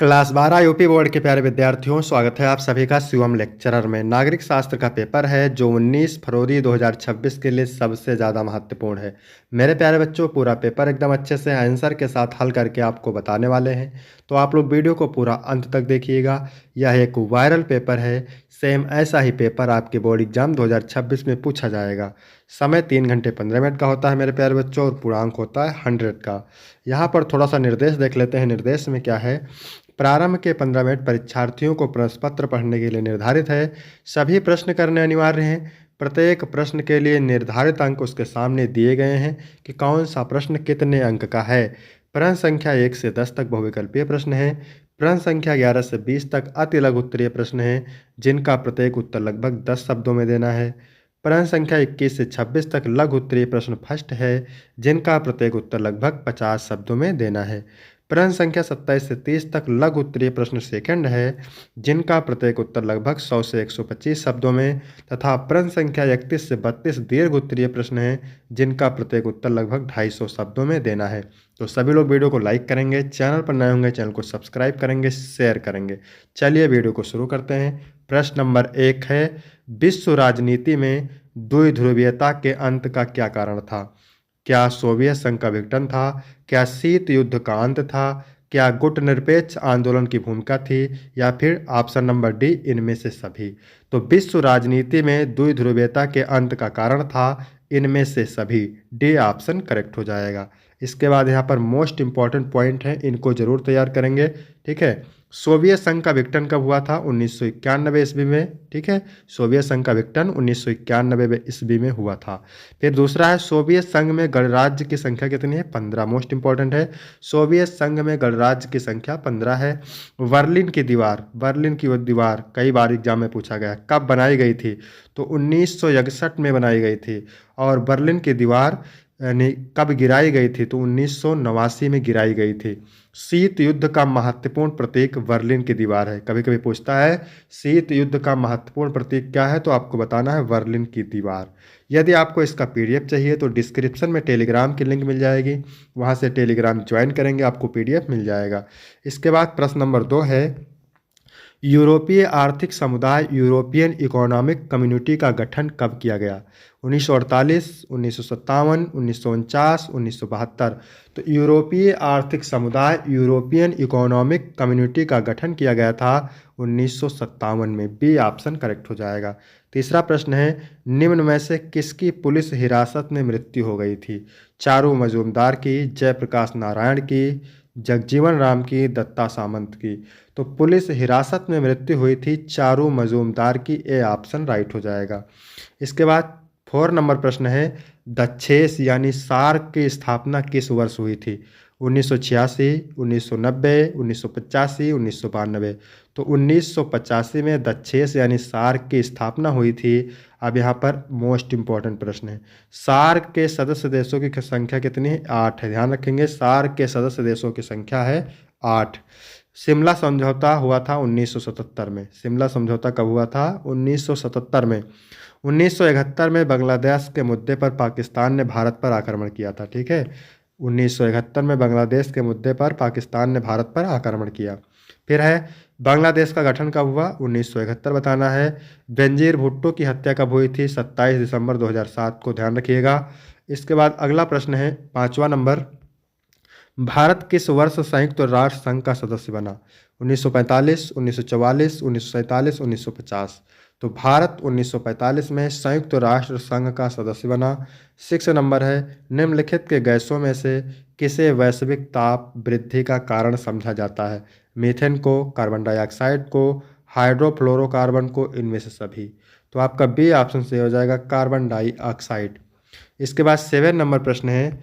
Class 12 UP board के प्यारे विद्यार्थियों, स्वागत है आप सभी का शिवम लेक्चरर में। नागरिक शास्त्र का पेपर है जो 19 फरवरी 2026 के लिए सबसे ज़्यादा महत्वपूर्ण है। मेरे प्यारे बच्चों, पूरा पेपर एकदम अच्छे से आंसर के साथ हल करके आपको बताने वाले हैं, तो आप लोग वीडियो को पूरा अंत तक देखिएगा। यह एक वायरल पेपर है। सेम ऐसा ही पेपर आपके बोर्ड एग्जाम 2026 में पूछा जाएगा। समय 3 घंटे 15 मिनट का होता है मेरे प्यारे बच्चों, और पूर्णांक होता है 100 का। यहाँ पर थोड़ा सा निर्देश देख लेते हैं। निर्देश में क्या है? प्रारंभ के 15 मिनट परीक्षार्थियों को प्रश्न पत्र पढ़ने के लिए निर्धारित है। सभी प्रश्न करने अनिवार्य हैं। प्रत्येक प्रश्न के लिए निर्धारित अंक उसके सामने दिए गए हैं कि कौन सा प्रश्न कितने अंक का है। प्रश्न संख्या 1 से 10 तक बहुविकल्पीय प्रश्न है। प्रश्न संख्या 11 से 20 तक अति लघु उत्तरीय प्रश्न है, जिनका प्रत्येक उत्तर लगभग 10 शब्दों में देना है। प्रश्न संख्या 21 से 26 तक लघु उत्तरीय प्रश्न फर्स्ट है, जिनका प्रत्येक उत्तर लगभग 50 शब्दों में देना है। प्रश्न संख्या 27 से 30 तक लघु उत्तरीय प्रश्न सेकंड है, जिनका प्रत्येक उत्तर लगभग 100 से 125 शब्दों में, तथा प्रश्न संख्या 31 से 32 दीर्घ उत्तरीय प्रश्न है, जिनका प्रत्येक उत्तर लगभग 250 शब्दों में देना है। तो सभी लोग वीडियो को लाइक करेंगे, चैनल पर नए होंगे चैनल को सब्सक्राइब करेंगे, शेयर करेंगे। चलिए वीडियो को शुरू करते हैं। प्रश्न नंबर 1 है, विश्व राजनीति में द्विध्रुवीयता के अंत का क्या कारण था? क्या सोवियत संघ का विघटन था? क्या शीत युद्ध का अंत था? क्या गुटनिरपेक्ष आंदोलन की भूमिका थी? या फिर ऑप्शन नंबर डी, इनमें से सभी। तो विश्व राजनीति में द्विध्रुवीयता के अंत का कारण था इनमें से सभी। डी ऑप्शन करेक्ट हो जाएगा। इसके बाद यहाँ पर मोस्ट इंपॉर्टेंट पॉइंट है, इनको जरूर तैयार करेंगे। ठीक है, सोवियत संघ का विघटन कब हुआ था? 1991 ईस्वी में। ठीक है, सोवियत संघ का विघटन 1991 ईस्वी में हुआ था। फिर दूसरा है, सोवियत संघ में गणराज्य की संख्या कितनी है? 15। मोस्ट इंपॉर्टेंट है, सोवियत संघ में गणराज्य की संख्या 15 है। बर्लिन की दीवार कई बार एग्जाम में पूछा गया, कब बनाई गई थी? तो 1961 में बनाई गई थी। और बर्लिन की दीवार यानी कब गिराई गई थी? तो 1989 में गिराई गई थी। शीत युद्ध का महत्वपूर्ण प्रतीक बर्लिन की दीवार है। कभी कभी पूछता है शीत युद्ध का महत्वपूर्ण प्रतीक क्या है, तो आपको बताना है बर्लिन की दीवार। यदि आपको इसका पीडीएफ चाहिए तो डिस्क्रिप्शन में टेलीग्राम की लिंक मिल जाएगी, वहां से टेलीग्राम ज्वाइन करेंगे, आपको पीडीएफ मिल जाएगा। इसके बाद प्रश्न नंबर 2 है, यूरोपीय आर्थिक समुदाय यूरोपियन इकोनॉमिक कम्युनिटी का गठन कब किया गया? 1948, 1957, 1949, 1972। तो यूरोपीय आर्थिक समुदाय यूरोपियन इकोनॉमिक कम्युनिटी का गठन किया गया था 1957 में। बी ऑप्शन करेक्ट हो जाएगा। तीसरा प्रश्न है, निम्न में से किसकी पुलिस हिरासत में मृत्यु हो गई थी? चारू मजूमदार की, जयप्रकाश नारायण की, जगजीवन राम की, दत्ता सामंत की। तो पुलिस हिरासत में मृत्यु हुई थी चारू मजूमदार की। ए ऑप्शन राइट हो जाएगा। इसके बाद 4 नंबर प्रश्न है, दक्षेस यानी सार्क की स्थापना किस वर्ष हुई थी? 1986, 1990, 1985, 1992। तो 1985 में दक्षेस यानी सार्क की स्थापना हुई थी। अब यहाँ पर मोस्ट इंपॉर्टेंट प्रश्न है, सार्क के सदस्य देशों की संख्या कितनी है? 8 है। ध्यान रखेंगे, सार्क के सदस्य देशों की संख्या है 8। शिमला समझौता हुआ था 1977 में। शिमला समझौता कब हुआ था? 1977 में। 1971 में बांग्लादेश के मुद्दे पर पाकिस्तान ने भारत पर आक्रमण किया था। ठीक है, 1971 में बांग्लादेश के मुद्दे पर पाकिस्तान ने भारत पर आक्रमण किया। फिर है, बांग्लादेश का गठन कब हुआ? 1971 बताना है। बेनजीर भुट्टो की हत्या कब हुई थी? 27 दिसंबर 2007 को, ध्यान रखिएगा। इसके बाद अगला प्रश्न है 5वां नंबर, भारत किस वर्ष संयुक्त राष्ट्र संघ का सदस्य बना? 1945, 1944, 1947, 1950। तो भारत 1945 में संयुक्त राष्ट्र संघ का सदस्य बना। 6 नंबर है, निम्नलिखित के गैसों में से किसे वैश्विक ताप वृद्धि का कारण समझा जाता है? मीथेन को, कार्बन डाइऑक्साइड को, हाइड्रोफ्लोरोकार्बन को, इनमें से सभी। तो आपका बी ऑप्शन से हो जाएगा कार्बन डाइऑक्साइड। इसके बाद 7 नंबर प्रश्न है,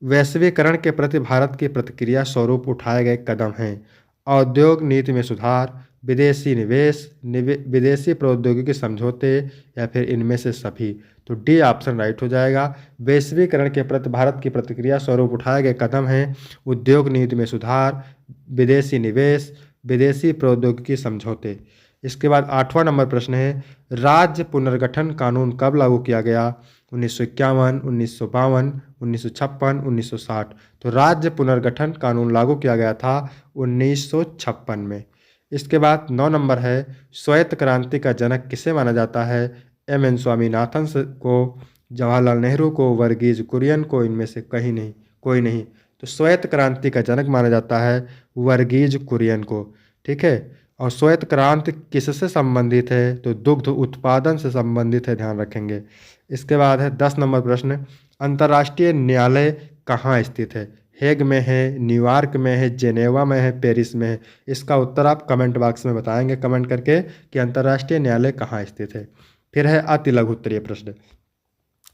वैश्वीकरण के प्रति भारत की प्रतिक्रिया स्वरूप उठाए गए कदम हैं? औद्योग नीति में सुधार, विदेशी निवेश, विदेशी प्रौद्योगिकी समझौते, या फिर इनमें से सभी। तो डी ऑप्शन राइट हो जाएगा। वैश्वीकरण के प्रति भारत की प्रतिक्रिया स्वरूप उठाए गए कदम हैं उद्योग नीति में सुधार, विदेशी निवेश, विदेशी प्रौद्योगिकी समझौते। इसके बाद 8वां नंबर प्रश्न है, राज्य पुनर्गठन कानून कब लागू किया गया? 1951, 1952, 1956, 1960। तो राज्य पुनर्गठन कानून लागू किया गया था 1956 में। इसके बाद 9 नंबर है, श्वेत क्रांति का जनक किसे माना जाता है? एम एन स्वामीनाथन को, जवाहरलाल नेहरू को, वर्गीज कुरियन को, इनमें से कहीं नहीं, कोई नहीं। तो श्वेत क्रांति का जनक माना जाता है वर्गीज कुरियन को। ठीक है। और श्वेत क्रांति किससे संबंधित है? तो दुग्ध उत्पादन से संबंधित है, ध्यान रखेंगे। इसके बाद है 10 नंबर प्रश्न, अंतर्राष्ट्रीय न्यायालय कहाँ स्थित है? हेग में है, न्यूयॉर्क में है, जेनेवा में है, पेरिस में है? इसका उत्तर आप कमेंट बॉक्स में बताएंगे कमेंट करके कि अंतर्राष्ट्रीय न्यायालय कहाँ स्थित है। फिर है अति लघु उत्तरीय प्रश्न।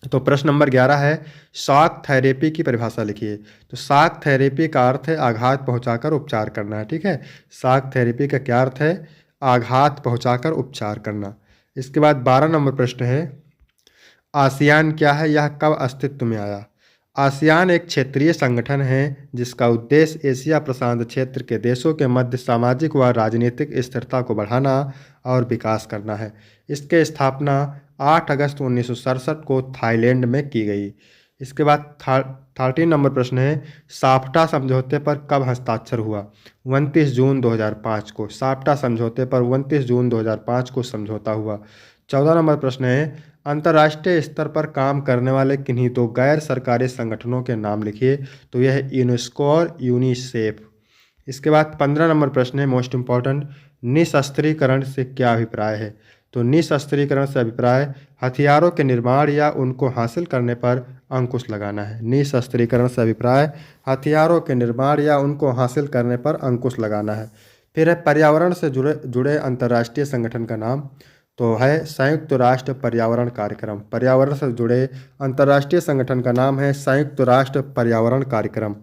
तो प्रश्न नंबर 11 है, शॉक थेरेपी की परिभाषा लिखिए। तो शॉक थेरेपी का अर्थ है आघात पहुंचाकर उपचार करना है। ठीक है। शॉक थेरेपी का क्या अर्थ है? आघात पहुंचाकर उपचार करना। इसके बाद 12 नंबर प्रश्न है, आसियान क्या है, यह कब अस्तित्व में आया? आसियान एक क्षेत्रीय संगठन है जिसका उद्देश्य एशिया प्रशांत क्षेत्र के देशों के मध्य सामाजिक व राजनीतिक स्थिरता को बढ़ाना और विकास करना है। इसके स्थापना 8 अगस्त 1967 को थाईलैंड में की गई। इसके बाद 13 नंबर प्रश्न है, साफ्टा समझौते पर कब हस्ताक्षर हुआ? 29 जून 2005 को। साफ्टा समझौते पर 29 जून 2005 को समझौता हुआ। 14 नंबर प्रश्न है, अंतर्राष्ट्रीय स्तर पर काम करने वाले किन्हीं दो गैर सरकारी संगठनों के नाम लिखिए। तो यह है यूनेस्को और यूनिसेफ। इसके बाद 15 नंबर प्रश्न है, मोस्ट इंपॉर्टेंट, निशस्त्रीकरण से क्या अभिप्राय है? तो निशस्त्रीकरण से अभिप्राय हथियारों के निर्माण या उनको हासिल करने पर अंकुश लगाना है। निशस्त्रीकरण से अभिप्राय हथियारों के निर्माण या उनको हासिल करने पर अंकुश लगाना है। फिर है पर्यावरण से जुड़े जुड़े अंतर्राष्ट्रीय संगठन का नाम, तो है संयुक्त राष्ट्र पर्यावरण कार्यक्रम। पर्यावरण से जुड़े अंतर्राष्ट्रीय संगठन का नाम है संयुक्त राष्ट्र पर्यावरण कार्यक्रम।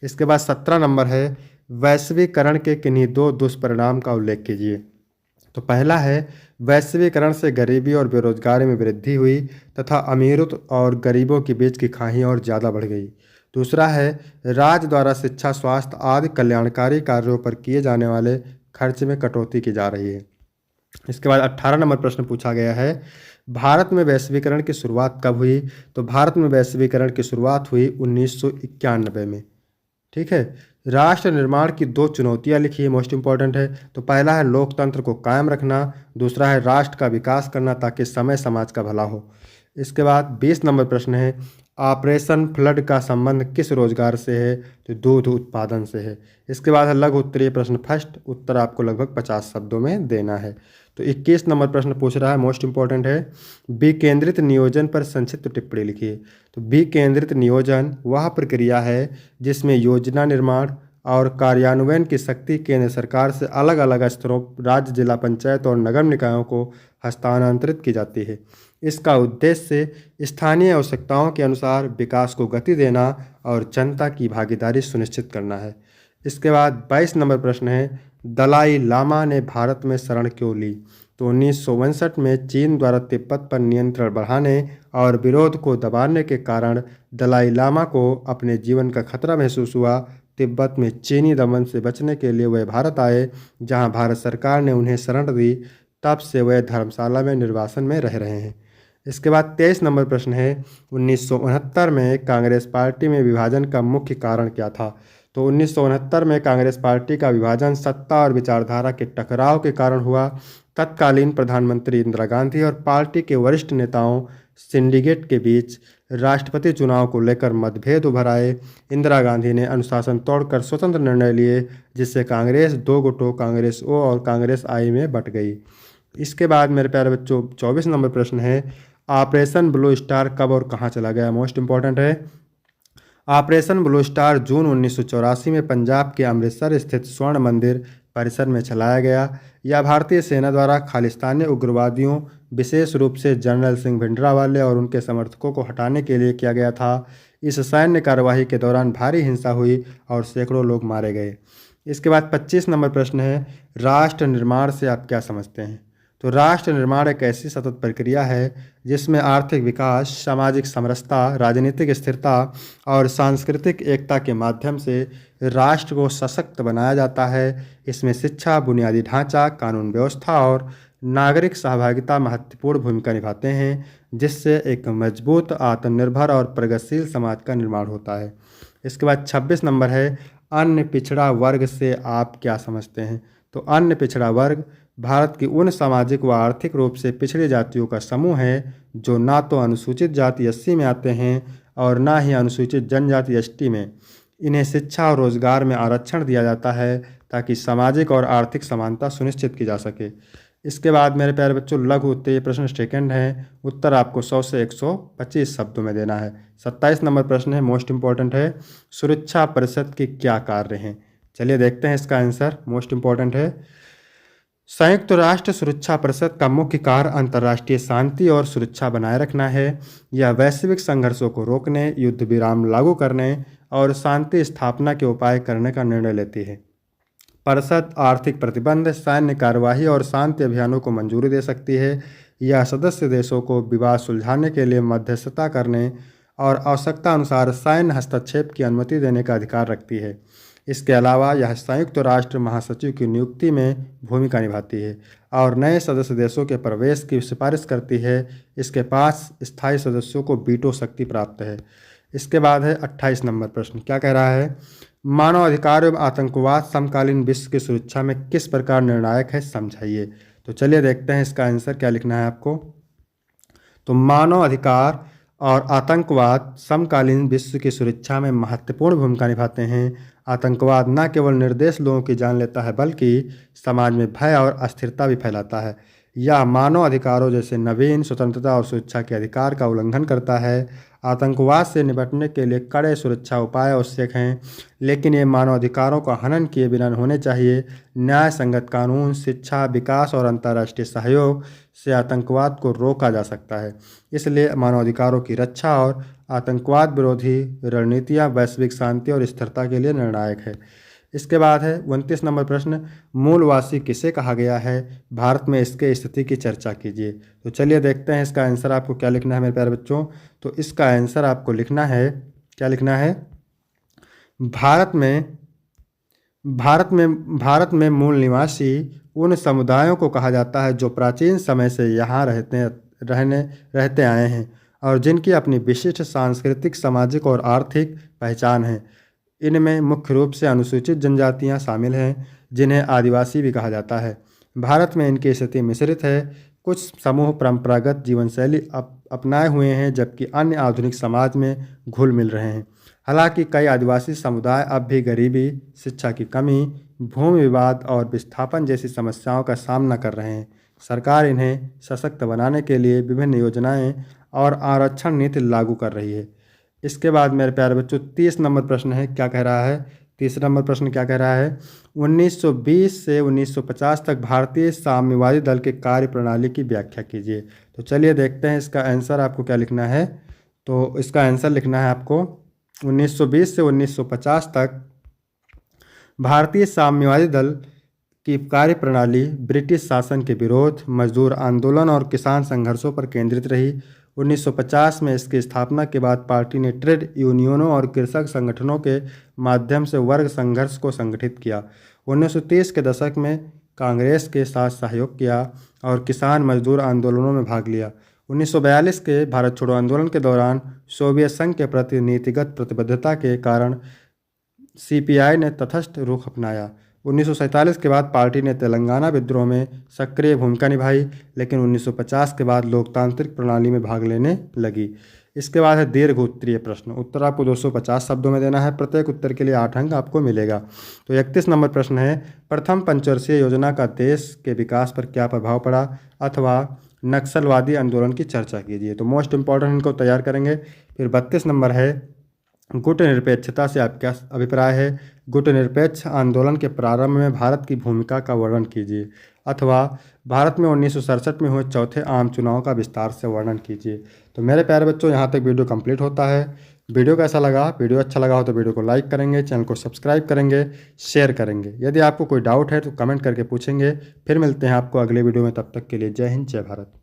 इसके बाद 17 नंबर है, वैश्वीकरण के किन्हीं दो दुष्परिणाम का उल्लेख कीजिए। तो पहला है, वैश्वीकरण से गरीबी और बेरोजगारी में वृद्धि हुई तथा अमीरों और गरीबों के बीच की खाई और ज़्यादा बढ़ गई। दूसरा है, राज्य द्वारा शिक्षा, स्वास्थ्य आदि कल्याणकारी कार्यों पर किए जाने वाले खर्च में कटौती की जा रही है। इसके बाद 18 नंबर प्रश्न पूछा गया है, भारत में वैश्वीकरण की शुरुआत कब हुई? तो भारत में वैश्वीकरण की शुरुआत हुई 1991 में। ठीक है। राष्ट्र निर्माण की दो चुनौतियां लिखिए, मोस्ट इंपॉर्टेंट है। तो पहला है लोकतंत्र को कायम रखना, दूसरा है राष्ट्र का विकास करना ताकि समय समाज का भला हो। इसके बाद 20 नंबर प्रश्न है, ऑपरेशन फ्लड का संबंध किस रोजगार से है? तो दूध उत्पादन से है। इसके बाद है लघु उत्तरीय प्रश्न फर्स्ट, उत्तर आपको लगभग 50 शब्दों में देना है। तो 21 नंबर प्रश्न पूछ रहा है, मोस्ट इंपॉर्टेंट है, विकेंद्रित नियोजन पर संक्षिप्त टिप्पणी लिखिए। तो विकेंद्रित नियोजन वह प्रक्रिया है जिसमें योजना निर्माण और कार्यान्वयन की शक्ति केंद्र सरकार से अलग अलग स्तरों, राज्य, जिला पंचायत और नगर निकायों को हस्तांतरित की जाती है। इसका उद्देश्य स्थानीय आवश्यकताओं के अनुसार विकास को गति देना और जनता की भागीदारी सुनिश्चित करना है। इसके बाद 22 नंबर प्रश्न है, दलाई लामा ने भारत में शरण क्यों ली? तो 1959 में चीन द्वारा तिब्बत पर नियंत्रण बढ़ाने और विरोध को दबाने के कारण दलाई लामा को अपने जीवन का खतरा महसूस हुआ। तिब्बत में चीनी दमन से बचने के लिए वे भारत आए, जहां भारत सरकार ने उन्हें शरण दी। तब से वे धर्मशाला में निर्वासन में रह रहे हैं। इसके बाद 23 नंबर प्रश्न है, 1969 में कांग्रेस पार्टी में विभाजन का मुख्य कारण क्या था? तो 1969 में कांग्रेस पार्टी का विभाजन सत्ता और विचारधारा के टकराव के कारण हुआ। तत्कालीन प्रधानमंत्री इंदिरा गांधी और पार्टी के वरिष्ठ नेताओं सिंडिकेट के बीच राष्ट्रपति चुनाव को लेकर मतभेद उभर आए। इंदिरा गांधी ने अनुशासन तोड़कर स्वतंत्र निर्णय लिए, जिससे कांग्रेस दो गुटों, कांग्रेस ओ और कांग्रेस आई में बंट गई। इसके बाद मेरे प्यारे बच्चों 24 नंबर प्रश्न है, ऑपरेशन ब्लू स्टार कब और कहाँ चला गया? मोस्ट इंपॉर्टेंट है, ऑपरेशन ब्लू स्टार जून 1984 में पंजाब के अमृतसर स्थित स्वर्ण मंदिर परिसर में चलाया गया। यह भारतीय सेना द्वारा खालिस्तानी उग्रवादियों, विशेष रूप से जनरल सिंह भिंडरावाले और उनके समर्थकों को हटाने के लिए किया गया था। इस सैन्य कार्यवाही के दौरान भारी हिंसा हुई और सैकड़ों लोग मारे गए। इसके बाद 25 नंबर प्रश्न है, राष्ट्र निर्माण से आप क्या समझते हैं? तो राष्ट्र निर्माण एक ऐसी सतत प्रक्रिया है जिसमें आर्थिक विकास, सामाजिक समरसता, राजनीतिक स्थिरता और सांस्कृतिक एकता के माध्यम से राष्ट्र को सशक्त बनाया जाता है। इसमें शिक्षा, बुनियादी ढांचा, कानून व्यवस्था और नागरिक सहभागिता महत्वपूर्ण भूमिका निभाते हैं, जिससे एक मजबूत, आत्मनिर्भर और प्रगतिशील समाज का निर्माण होता है। इसके बाद 26 नंबर है, अन्य पिछड़ा वर्ग से आप क्या समझते हैं? तो अन्य पिछड़ा वर्ग भारत की उन सामाजिक व आर्थिक रूप से पिछड़ी जातियों का समूह है जो ना तो अनुसूचित जाति एससी में आते हैं और ना ही अनुसूचित जनजाति एसटी में। इन्हें शिक्षा और रोजगार में आरक्षण दिया जाता है ताकि सामाजिक और आर्थिक समानता सुनिश्चित की जा सके। इसके बाद मेरे प्यारे बच्चों, लघु उत्तरीय प्रश्न सेकंड है। उत्तर आपको 100 से 125 शब्दों में देना है। 27 नंबर प्रश्न है, मोस्ट इंपॉर्टेंट है, सुरक्षा परिषद के क्या कार्य हैं? चलिए देखते हैं इसका आंसर। मोस्ट इंपॉर्टेंट है, संयुक्त राष्ट्र सुरक्षा परिषद का मुख्य कार्य अंतर्राष्ट्रीय शांति और सुरक्षा बनाए रखना है। यह वैश्विक संघर्षों को रोकने, युद्ध विराम लागू करने और शांति स्थापना के उपाय करने का निर्णय लेती है। परिषद आर्थिक प्रतिबंध, सैन्य कार्यवाही और शांति अभियानों को मंजूरी दे सकती है। यह सदस्य देशों को विवाद सुलझाने के लिए मध्यस्थता करने और आवश्यकता अनुसार सैन्य हस्तक्षेप की अनुमति देने का अधिकार रखती है। इसके अलावा यह संयुक्त राष्ट्र महासचिव की नियुक्ति में भूमिका निभाती है और नए सदस्य देशों के प्रवेश की सिफारिश करती है। इसके पास स्थायी सदस्यों को वीटो शक्ति प्राप्त है। इसके बाद है 28 नंबर प्रश्न, क्या कह रहा है? मानव अधिकार एवं आतंकवाद समकालीन विश्व की सुरक्षा में किस प्रकार निर्णायक है, समझाइए। तो चलिए देखते हैं इसका आंसर क्या लिखना है आपको। तो मानव अधिकार और आतंकवाद समकालीन विश्व की सुरक्षा में महत्वपूर्ण भूमिका निभाते हैं। आतंकवाद न केवल निर्देश लोगों की जान लेता है बल्कि समाज में भय और अस्थिरता भी फैलाता है। यह मानव अधिकारों जैसे नवीन, स्वतंत्रता और सुरक्षा के अधिकार का उल्लंघन करता है। आतंकवाद से निपटने के लिए कड़े सुरक्षा उपाय आवश्यक हैं, लेकिन ये मानव अधिकारों का हनन किए बिना होने चाहिए। न्याय संगत कानून, शिक्षा, विकास और अंतर्राष्ट्रीय सहयोग से आतंकवाद को रोका जा सकता है। इसलिए मानवाधिकारों की रक्षा और आतंकवाद विरोधी रणनीतियाँ वैश्विक शांति और स्थिरता के लिए निर्णायक है। इसके बाद है 29 नंबर प्रश्न, मूलवासी किसे कहा गया है? भारत में इसके स्थिति की चर्चा कीजिए। तो चलिए देखते हैं इसका आंसर आपको क्या लिखना है मेरे प्यारे बच्चों। तो इसका आंसर आपको लिखना है, क्या लिखना है? भारत में मूल निवासी उन समुदायों को कहा जाता है जो प्राचीन समय से यहाँ रहते आए हैं और जिनकी अपनी विशिष्ट सांस्कृतिक, सामाजिक और आर्थिक पहचान है। इनमें मुख्य रूप से अनुसूचित जनजातियां शामिल हैं, जिन्हें आदिवासी भी कहा जाता है। भारत में इनकी स्थिति मिश्रित है। कुछ समूह परंपरागत जीवनशैली अपनाए हुए हैं, जबकि अन्य आधुनिक समाज में घुल मिल रहे हैं। हालांकि कई आदिवासी समुदाय अब भी गरीबी, शिक्षा की कमी, भूमि विवाद और विस्थापन जैसी समस्याओं का सामना कर रहे हैं। सरकार इन्हें सशक्त बनाने के लिए विभिन्न योजनाएं और आरक्षण नीति लागू कर रही है। इसके बाद मेरे प्यारे बच्चों 30 नंबर प्रश्न है, क्या कह रहा है? 30 नंबर प्रश्न क्या कह रहा है? 1920 से 1950 तक भारतीय साम्यवादी दल के कार्य प्रणाली की व्याख्या कीजिए। तो चलिए देखते हैं इसका आंसर आपको क्या लिखना है। तो इसका आंसर लिखना है आपको 1920 से 1950 तक भारतीय साम्यवादी दल की कार्यप्रणाली ब्रिटिश शासन के विरोध, मजदूर आंदोलन और किसान संघर्षों पर केंद्रित रही। 1950 में इसकी स्थापना के बाद पार्टी ने ट्रेड यूनियनों और कृषक संगठनों के माध्यम से वर्ग संघर्ष को संगठित किया। 1930 के दशक में कांग्रेस के साथ सहयोग किया और किसान मजदूर आंदोलनों में भाग लिया। 1942 के भारत छोड़ो आंदोलन के दौरान सोवियत संघ के प्रति नीतिगत प्रतिबद्धता के कारण सीपीआई ने तटस्थ रुख अपनाया। 1947 के बाद पार्टी ने तेलंगाना विद्रोह में सक्रिय भूमिका निभाई, लेकिन 1950 के बाद लोकतांत्रिक प्रणाली में भाग लेने लगी। इसके बाद है दीर्घ उत्तरीय प्रश्न। उत्तर आपको 250 शब्दों में देना है। प्रत्येक उत्तर के लिए 8 अंक आपको मिलेगा। तो 31 नंबर प्रश्न है, प्रथम पंचवर्षीय योजना का देश के विकास पर क्या प्रभाव पड़ा, अथवा नक्सलवादी आंदोलन की चर्चा कीजिए। तो मोस्ट इंपॉर्टेंट इनको तैयार करेंगे। फिर 32 नंबर है, गुट निरपेक्षता से आप क्या अभिप्राय है? गुट निरपेक्ष आंदोलन के प्रारंभ में भारत की भूमिका का वर्णन कीजिए, अथवा भारत में 1967 में हुए चौथे आम चुनाव का विस्तार से वर्णन कीजिए। तो मेरे प्यारे बच्चों, यहाँ तक वीडियो कंप्लीट होता है। वीडियो कैसा लगा? वीडियो अच्छा लगा हो तो वीडियो को लाइक करेंगे, चैनल को सब्सक्राइब करेंगे, शेयर करेंगे। यदि आपको कोई डाउट है तो कमेंट करके पूछेंगे। फिर मिलते हैं आपको अगले वीडियो में, तब तक के लिए जय हिंद, जय भारत।